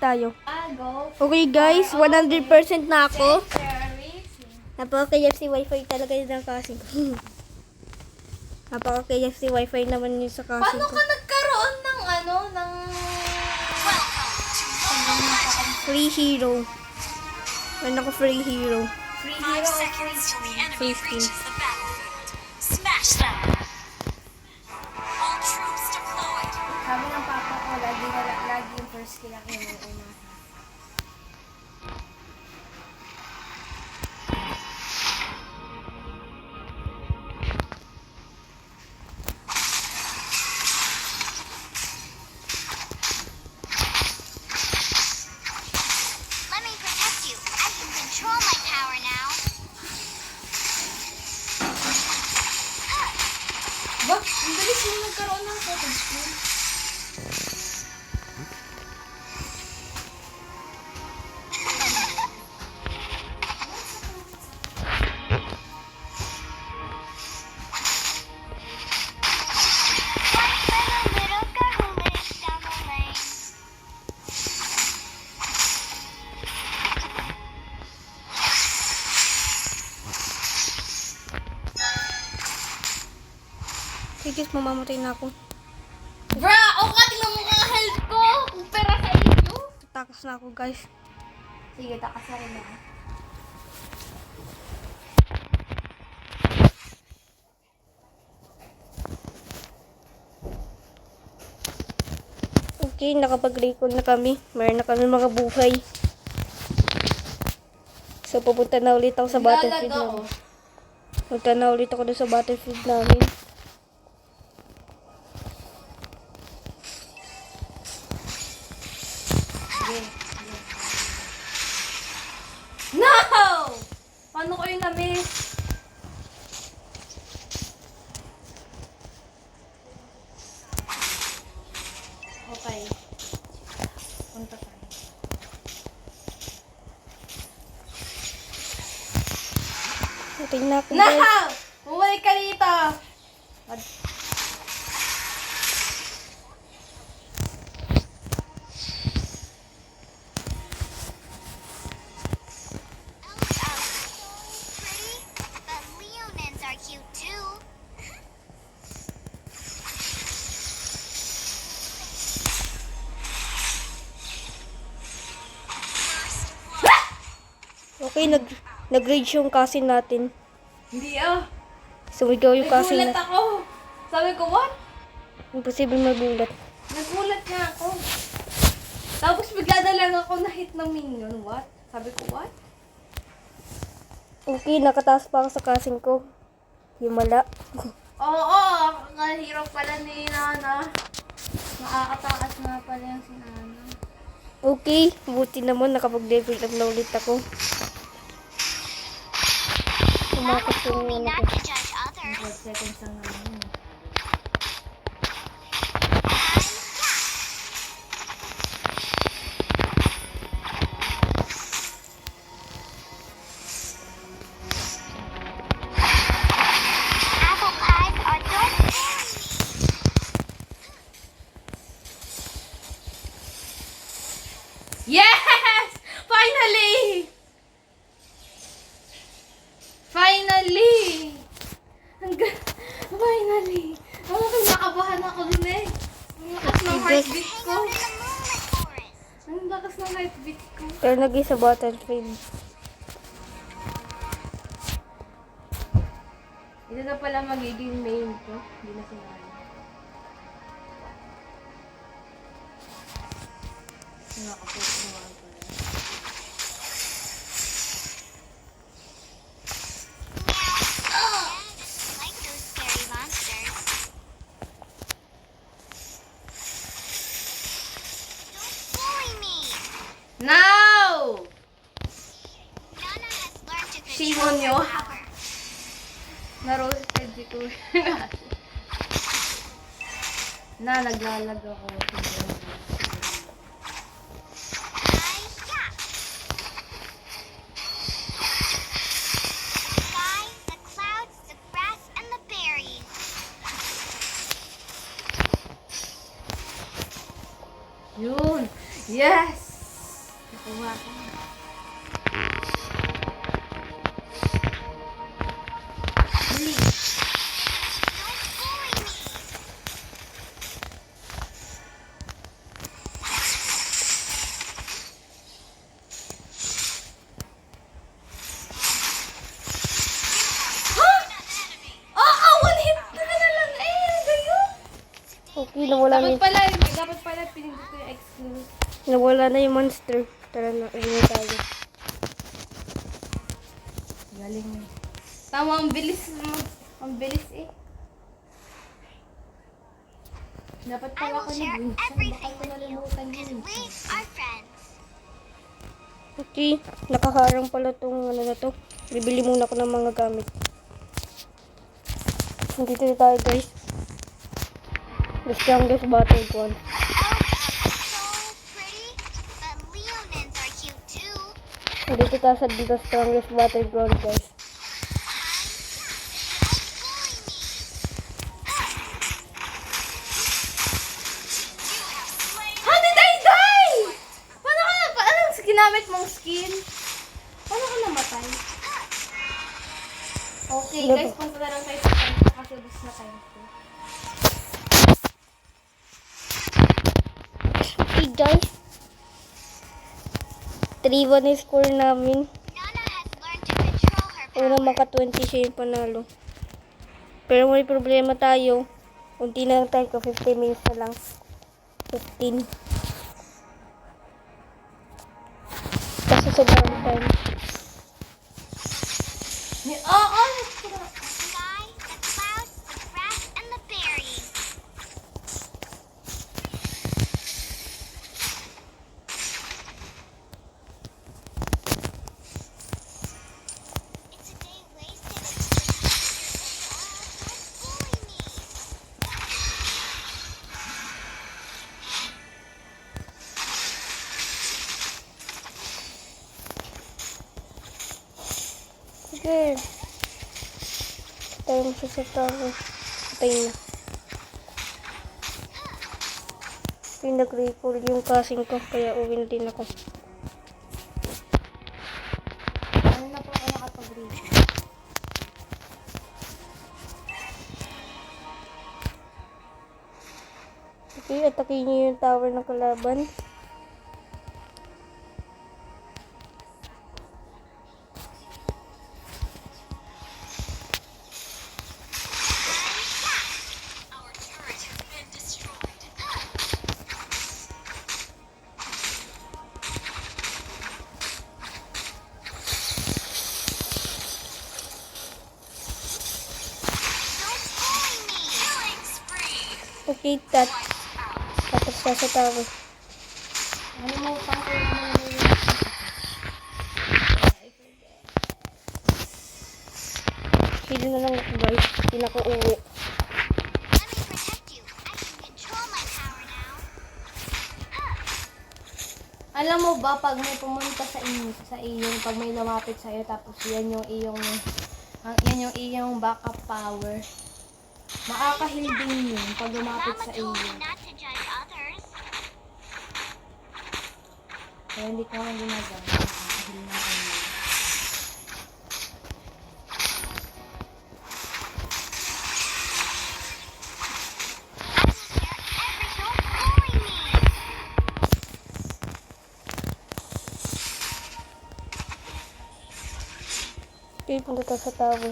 tayo. Go. Okay guys, 100% na ako. Napaka-KFC wifi talaga yun ang kasing ko. Napaka-KFC wifi naman yun sa kasing Paano ko. ka nagkaroon ng Free hero. Ano ko free hero? free 5 hero? seconds till the enemy Free skin. reaches the battlefield. Smash them! All troops deployed. Sabi ng papa ko, lagi yung first kill ang inuuna. Let me protect you. I can control my power now. Ba? Ang bilis mo nagkaroon ng footage screen. Little girl who lives down the lane. Sige, mamamatay na ako. Bra! O ka, tingnan mo ang health ko! Kupera sa inyo! Takas na ako guys. Sige, takasarin na. Okay, nakapag-recall na kami. Meron na kami mga buhay. So, pupunta na ulit ako sa battlefield Lalag namin. ako. Punta na ulit ako doon sa battlefield namin. No! Paano ko yun na-miss? Okay. Punta tayo. Tingnan na ako No! guys. Bumalik ka dito! Elves are so pretty, but Leonins are cute too. Okay, nag-rage yung cousin natin. Hindi Sumigaw yung cousin Nagulat natin. ako. Sabi ko, what? Imposible magulat. Nagulat nga ako. Tapos bigla na lang ako na-hit ng minion. What? Sabi ko, what? Okay, nakataas pa ako sa cousin ko. Himala. Oo, kahirap pala ni Nana. Nakakataas nga pala yung si Nana. Okay, buti naman nakapag-level up na ulit ako. Mama Tumakas told me yung ano not ko. to judge others. 12 seconds lang naman yun. Apple pies are don't bury me. Yes! Finally! Finally! Finally! Ano kung nakabahan ako dun eh. Ang lakas ng heartbeat Hang ko. out in the moonlit forest. Ang lakas ng heartbeat ko. Pero naging sa battlefield. Ito na pala magiging main ko. Hindi na sinali. Nakapot mo nga pala. Like those scary monsters. Don't bully me. Now! Nana has learned to Shame control on you. her power. Na-roasted ko. Naglalag ako. Hi-ya. Sky, the clouds, the grass, and the berries. Yun. Yes! Kuha ka. Dali. One hit na lang. Gayon. Okay, nawala na Dapat pala pinindot ko yung exclude. nawala na yung monster. Tara na, uwi tayo. Galing mo. Tama, ang bilis mo. Ang bilis eh. Dapat I pala will ako share nag-win. everything Baka with you nalimutan because yun. we are friends. Okay, nakaharang pala tong ano na to. Bibili muna ako ng mga gamit. Dito na tayo guys. The strongest battle one. Elves are so pretty, but Leonins are cute too. Dito tayo sa dito strongest battleground guys. How did I die? Anong ginamit mong skin? Paano ka namatay? Okay, Ano guys, to? punta na lang tayo sa kanta kasi bus na tayo. Okay guys. 3-1 na score namin. Nana has learned to control her Una power. maka 20 siya yung panalo. Pero may problema tayo. Unti na lang tayo ko 50 minutes na lang. 15. Kasi sobrang time. The sky, the clouds, the grass, and the berries. It's a day wasted if you don't bully me. Sige. Tayo mo siya sa tao. Patay na. Pinag-recall yung casing ko. Kaya uwi na din ako. Ano na po ako nakapag-read? Okay, atakin niyo yung tower ng kalaban. Our turret has been destroyed. Don't bully me. Killing spree. Okay, tapos na sa tower. Nalimutan ko yung mga yun. Hindi na lang ako guys. Hindi na ako uwi. Let me protect you. I can control my power now. Alam mo ba, pag may pumunta sa iyo, pag may lumapit sa iyo, tapos yan yung iyong backup power, makakahil din yun pag lumapit Mama sa iyo. told me not to judge others. Kaya hindi ko lang ginagawa. Makakahil na kayo. Don't bully me. Okay, punta tayo sa tower.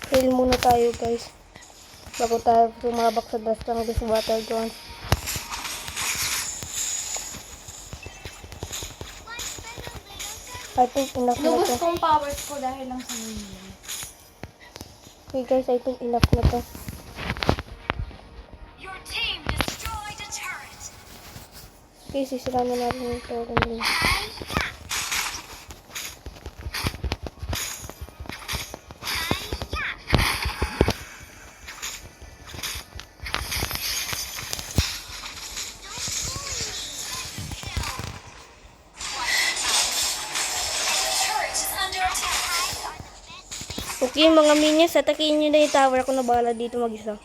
Heal muna tayo guys. Bago tayo sumabak sa dust ng this battleground. I think enough na Lubos to. kong powers ko dahil lang sa inyo. Okay guys, I think enough na to. Your team destroyed a turret. Okay, sisira na natin yung totem lane. Okay, mga minions, atakihin nyo na yung tower. Ako na bahala dito mag-isa.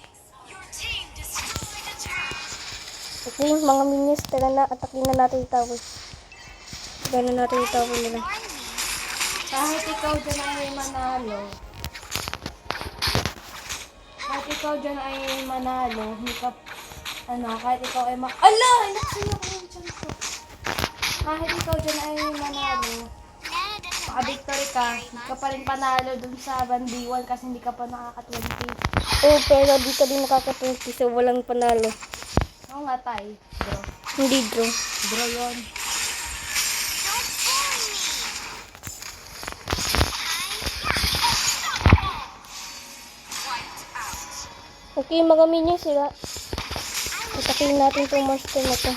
Okay, mga minions, tara na. Atakihin na natin yung tower. Atakihin na natin yung tower nila. Kahit ikaw dyan ay manalo. Kahit ikaw dyan ay manalo. Hindi ka, kahit ikaw ay ala! Inaksin ako yung dyan ko. Kahit ikaw dyan ay manalo. Maka-victory ka. Hindi ka pa rin panalo dun sa bandiwan kasi hindi ka pa nakaka-20. Oh, pero di ka din nakaka-20 so walang panalo. Oo nga, tay. Bro. Hindi draw. Bro yun. Okay, mga minions, sila. Atakihin natin itong monster na to.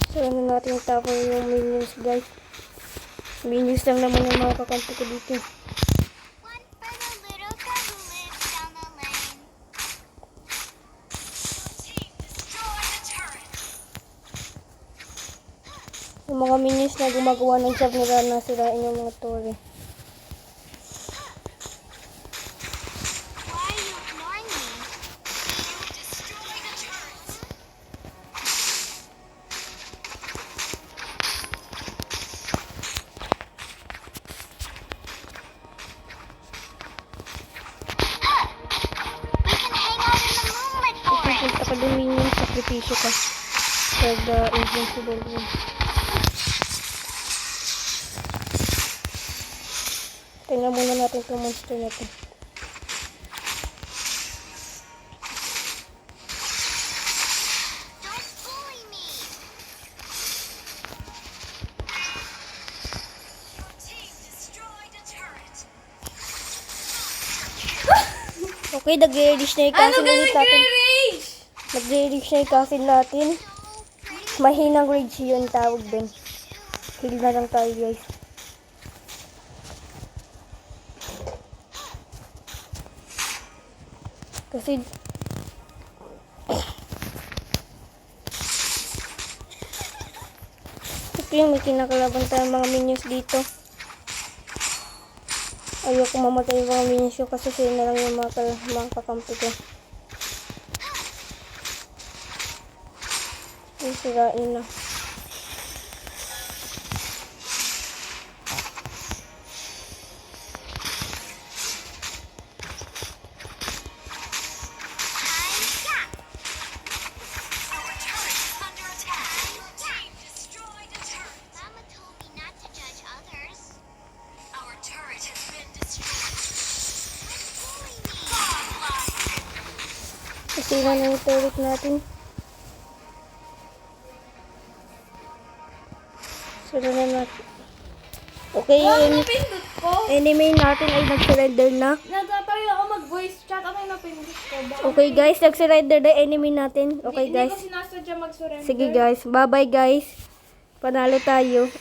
Sira na natin yung tower yung minions, guys. Minions lang naman yung mga kakampi ko dito. One for the little girl who lives down the lane. Yung mga minions na gumagawa ng job nila na sirain yung mga tore. Why are you ignoring me? We can hang out in the moonlit forest. Pupunta ka din minions, sakripisyo ka. For the invincible one. Tingnan muna natin itong monster na to. Don't bully me. Okay, nag-release na yung castle ulit natin. Rage! Nag-release na yung castle natin. Mahinang rage yun tawag din. Heal na lang tayo, guys. Kasi okay, may kinakalaban tayong mga minions dito. Ayoko mamatay yung mga minions ko kasi sila na lang yung mga kakampi ko. Okay, sirain na. Mama told me not to judge others. Nasira na yung turret natin. Sira na natin. Okay, yung Napindot ko. enemy natin ay nag-surrender na. Nagtatry ako mag-voice chat. Ano yung napindot ko? Okay guys, nag-surrender na enemy natin. Okay Hindi guys. ko sinasadya mag-surrender. Sige guys, bye bye guys. Panalo tayo.